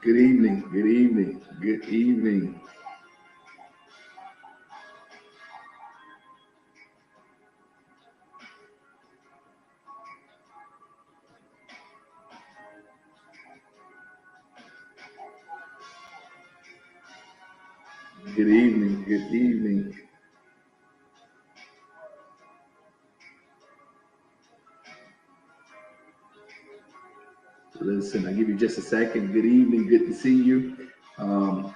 Good evening. Good evening. Good evening. Good evening. Good evening. Listen, I'll give you just a second. Good evening. Good to see you. Um,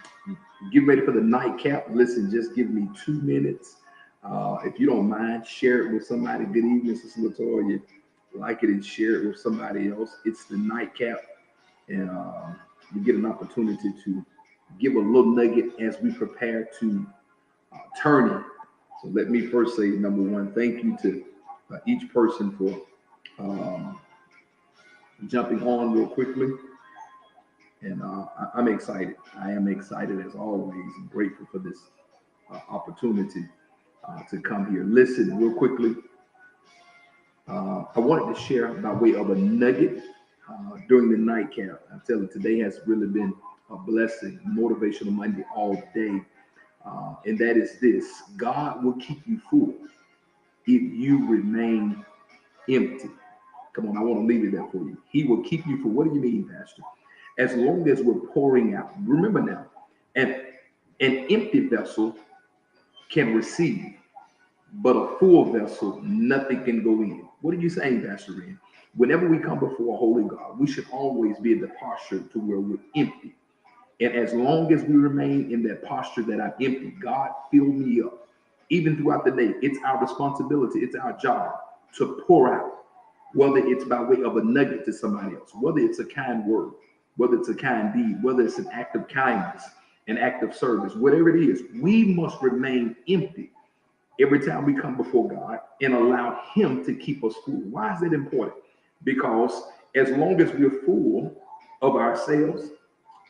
get ready for the nightcap. Listen, just give me 2 minutes. If you don't mind, share it with somebody. Good evening, Sister Latoya. Like it and share it with somebody else. It's the nightcap, and you get an opportunity to give a little nugget as we prepare to turn in. So let me first say, number one, thank you to each person for um, jumping on real quickly. And I'm excited. I am excited as always and grateful for this opportunity to come here. Listen, real quickly, I wanted to share by way of a nugget during the nightcap. I tell you, today has really been a blessing, motivational Monday all day. And that is this: God will keep you full if you remain empty. Come on, I want to leave it there for you. He will keep you full. What do you mean, Pastor? As long as we're pouring out. Remember now, an, an empty vessel can receive, but a full vessel, nothing can go in. What are you saying, Pastor Wren? Whenever we come before a holy God, we should always be in the posture to where we're empty. And as long as we remain in that posture that I'm empty, God, fill me up. Even throughout the day, it's our responsibility, it's our job to pour out, whether it's by way of a nugget to somebody else, whether it's a kind word, whether it's a kind deed, whether it's an act of kindness, an act of service, whatever it is, we must remain empty every time we come before God and allow Him to keep us full. Why is it important? Because as long as we're full of ourselves,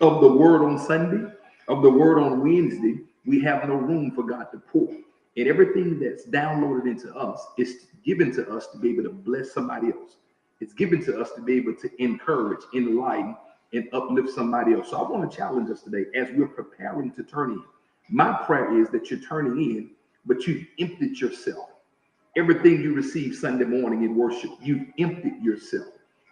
of the word on Sunday, of the word on Wednesday, we have no room for God to pour. And everything that's downloaded into us is given to us to be able to bless somebody else. It's given to us to be able to encourage, enlighten, and uplift somebody else. So I want to challenge us today as we're preparing to turn in. My prayer is that you're turning in, but you've emptied yourself. Everything you received Sunday morning in worship, you've emptied yourself.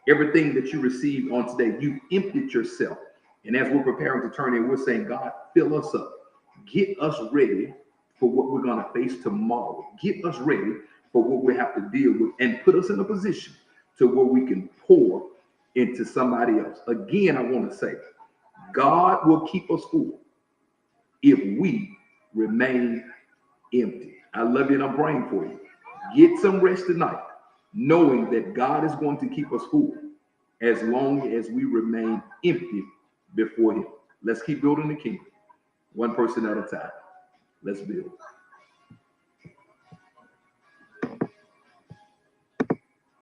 Everything that you received on today, you've emptied yourself. And as we're preparing to turn in, we're saying, God, fill us up. Get us ready for what we're going to face tomorrow. Get us ready for what we have to deal with and put us in a position to where we can pour into somebody else. Again, I want to say, God will keep us full if we remain empty. I love you and I'm praying for you. Get some rest tonight, knowing that God is going to keep us full as long as we remain empty before Him. Let's keep building the kingdom, one person at a time. Let's build.